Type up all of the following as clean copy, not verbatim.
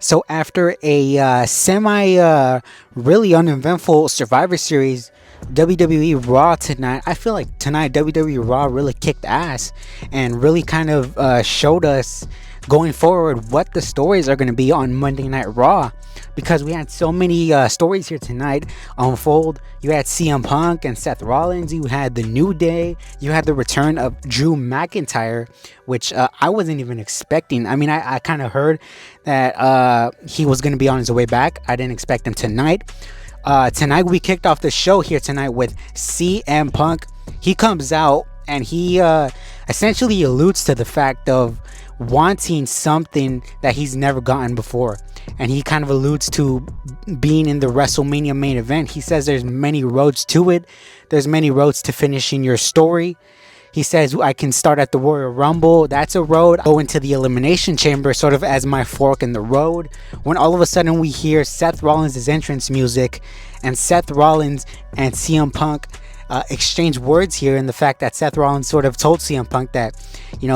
So after a semi really uneventful Survivor Series, WWE Raw tonight, I feel like tonight WWE Raw really kicked ass and really kind of showed us going forward what the stories are going to be on Monday Night Raw, because we had so many stories here tonight unfold. You had CM Punk and Seth Rollins, you had the New Day, you had the return of Drew McIntyre, which I wasn't even expecting. I mean, I kind of heard that he was going to be on his way back. I didn't expect him tonight. Tonight we kicked off the show here tonight with CM Punk. He comes out and he essentially alludes to the fact of wanting something that he's never gotten before, and he kind of alludes to being in the WrestleMania main event. He says there's many roads to it. There's many roads to finishing your story. He says I can start at the Royal Rumble. That's a road. Go into the Elimination Chamber sort of as my fork in the road. When all of a sudden we hear Seth Rollins' entrance music, and Seth Rollins and CM Punk exchange words here, in the fact that Seth Rollins sort of told CM Punk that,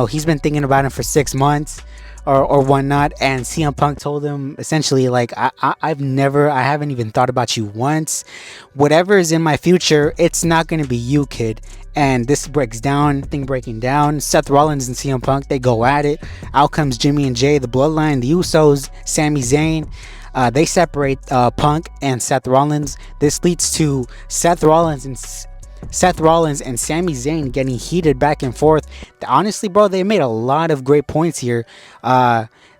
he's been thinking about him for 6 months or whatnot, and CM Punk told him essentially like, I haven't even thought about you once. Whatever is in my future, it's not going to be you, kid. And this breaks down, breaking down. Seth Rollins and CM Punk, they go at it. Out comes Jimmy and Jay, the Bloodline, the Usos, Sami Zayn. They separate Punk and Seth Rollins. This leads to Seth Rollins and Sami Zayn getting heated back and forth. Honestly, bro, they made a lot of great points here.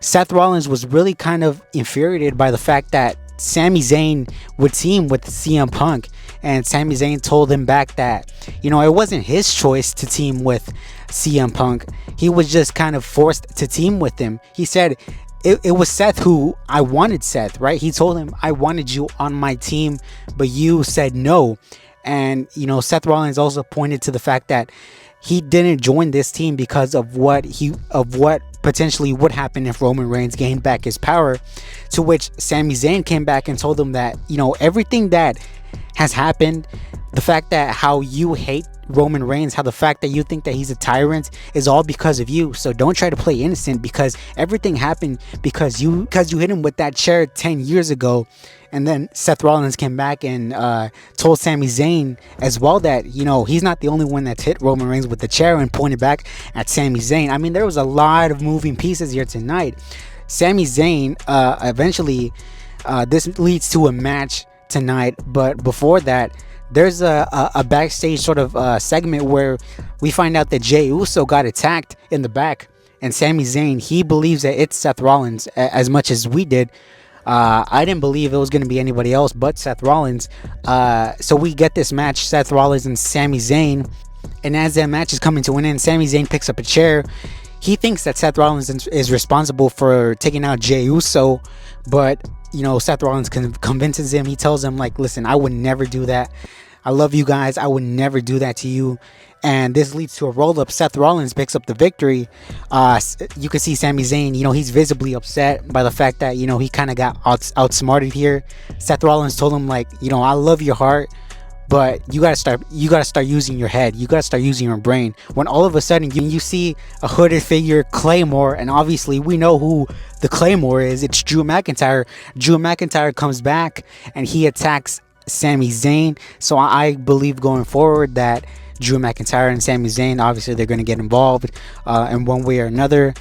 Seth Rollins was really kind of infuriated by the fact that Sami Zayn would team with CM Punk, and Sami Zayn told him back that, it wasn't his choice to team with CM Punk. He was just kind of forced to team with him. He said it was Seth who I wanted Seth, right? He told him, I wanted you on my team, but you said no. And, Seth Rollins also pointed to the fact that he didn't join this team because of what potentially would happen if Roman Reigns gained back his power. To which Sami Zayn came back and told him that, everything that has happened, the fact that how you hate Roman Reigns, how the fact that you think that he's a tyrant is all because of you. So don't try to play innocent, because everything happened because you hit him with that chair 10 years ago. And then Seth Rollins came back and told Sami Zayn as well that, he's not the only one that's hit Roman Reigns with the chair, and pointed back at Sami Zayn. I mean, there was a lot of moving pieces here tonight. Sami Zayn, eventually, this leads to a match tonight. But before that, there's a backstage sort of segment where we find out that Jey Uso got attacked in the back. And Sami Zayn, he believes that it's Seth Rollins as much as we did. I didn't believe it was going to be anybody else but Seth Rollins. So we get this match, Seth Rollins and Sami Zayn. And as that match is coming to an end, Sami Zayn picks up a chair. He thinks that Seth Rollins is responsible for taking out Jey Uso. But, Seth Rollins convinces him. He tells him, like, listen, I would never do that. I love you guys. I would never do that to you. And this leads to a roll-up. Seth Rollins picks up the victory. You can see Sami Zayn, he's visibly upset by the fact that, he kind of got outsmarted here. Seth Rollins told him, like, I love your heart, but you gotta start using your head. You gotta start using your brain. When all of a sudden you see a hooded figure, Claymore, and obviously we know who the Claymore is. It's Drew McIntyre. Drew McIntyre comes back and he attacks Sami Zayn. So I believe going forward that Drew McIntyre and Sami Zayn, obviously they're going to get involved in one way or another.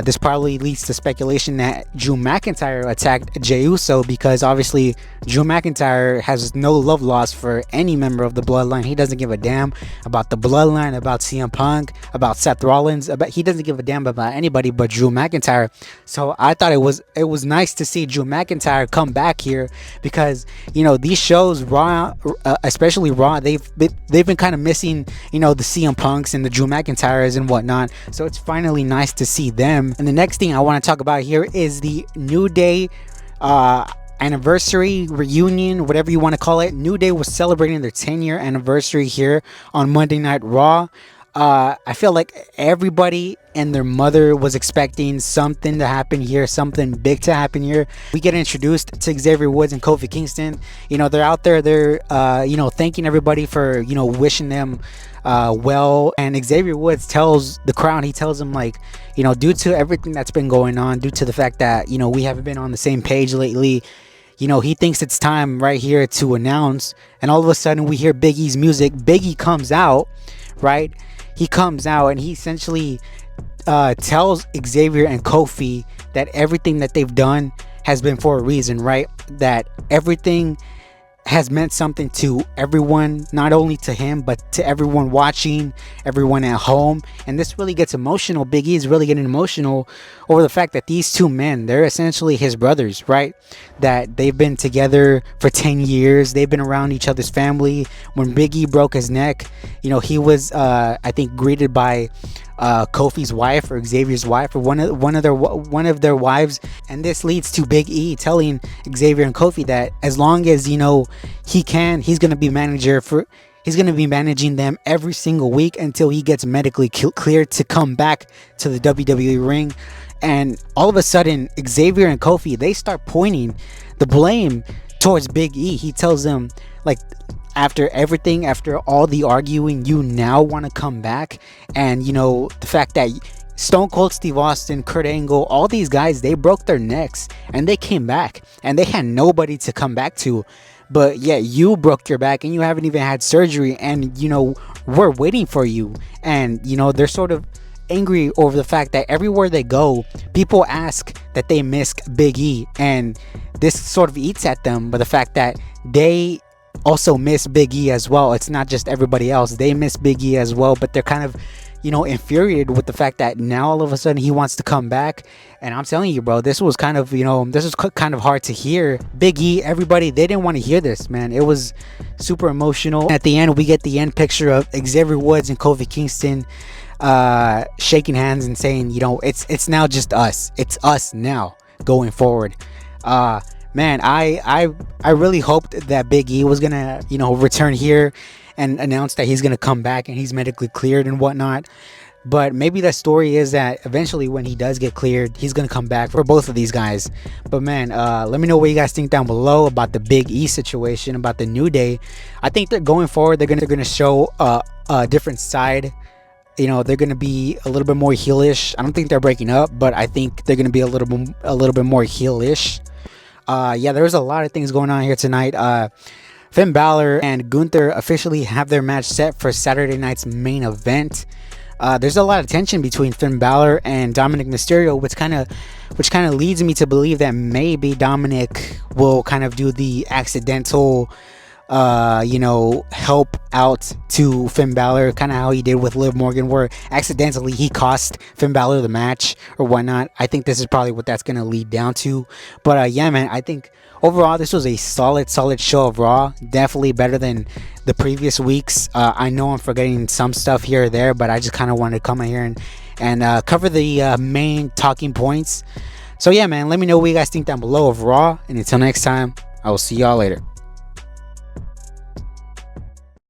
This probably leads to speculation that Drew McIntyre attacked Jey Uso, because obviously Drew McIntyre has no love lost for any member of the Bloodline. He doesn't give a damn about the Bloodline, about CM Punk, about Seth Rollins. He doesn't give a damn about anybody but Drew McIntyre. So I thought it was nice to see Drew McIntyre come back here, because these shows, Raw, especially Raw, they've been kind of missing the CM Punks and the Drew McIntyres and whatnot. So it's finally nice to see them. And the next thing I want to talk about here is the New Day anniversary reunion, whatever you want to call it. New Day was celebrating their 10-year anniversary here on Monday Night Raw. I feel like everybody and their mother was expecting something to happen here, something big to happen here. We get introduced to Xavier Woods and Kofi Kingston. They're out there, they're thanking everybody for wishing them well. And Xavier Woods tells the crowd, he tells them, like, due to everything that's been going on, due to the fact that we haven't been on the same page lately, he thinks it's time right here to announce. And all of a sudden we hear Big E's music. Big E comes out, right? He comes out and he essentially tells Xavier and Kofi that everything that they've done has been for a reason, right? That everything has meant something to everyone, not only to him, but to everyone watching, everyone at home. And this really gets emotional. Big E is really getting emotional over the fact that these two men, they're essentially his brothers, right? That they've been together for 10 years. They've been around each other's family. When Big E broke his neck, he was, I think, greeted by Kofi's wife, or Xavier's wife, or one of their wives. And this leads to Big E telling Xavier and Kofi that as long as he can, he's going to be managing them every single week until he gets medically cleared to come back to the WWE ring. And all of a sudden, Xavier and Kofi, they start pointing the blame towards Big E. He tells them, like, after everything, after all the arguing, you now want to come back. And the fact that Stone Cold Steve Austin, Kurt Angle, all these guys, they broke their necks and they came back and they had nobody to come back to. But yet you broke your back and you haven't even had surgery, and we're waiting for you. And they're sort of angry over the fact that everywhere they go, people ask that they miss Big E, and this sort of eats at them. But the fact that they also miss Big E as well, it's not just everybody else, they miss Big E as well. But they're kind of infuriated with the fact that now all of a sudden he wants to come back. And I'm telling you, bro, this was kind of kind of hard to hear. Big E, everybody, they didn't want to hear this, man. It was super emotional. At the end, we get the end picture of Xavier Woods and Kofi Kingston shaking hands and saying, it's now just us. It's us now going forward. Man, I really hoped that Big E was gonna return here and announce that he's gonna come back and he's medically cleared and whatnot. But maybe the story is that eventually when he does get cleared, he's gonna come back for both of these guys. But man, let me know what you guys think down below about the Big E situation, about the New Day. I think that going forward, they're gonna show a different side. They're gonna be a little bit more heelish. I don't think they're breaking up, but I think they're gonna be a little bit more heelish. Yeah, there's a lot of things going on here tonight. Finn Balor and Gunther officially have their match set for Saturday night's main event. There's a lot of tension between Finn Balor and Dominic Mysterio, which kind of leads me to believe that maybe Dominic will kind of do the accidental help out to Finn Balor, kind of how he did with Liv Morgan, where accidentally he cost Finn Balor the match or whatnot. I think this is probably what that's going to lead down to. But yeah, man, I think overall this was a solid show of Raw. Definitely better than the previous weeks. I know I'm forgetting some stuff here or there, but I just kind of wanted to come in here and cover the main talking points. So yeah, man, let me know what you guys think down below of Raw. And until next time, I will see y'all later.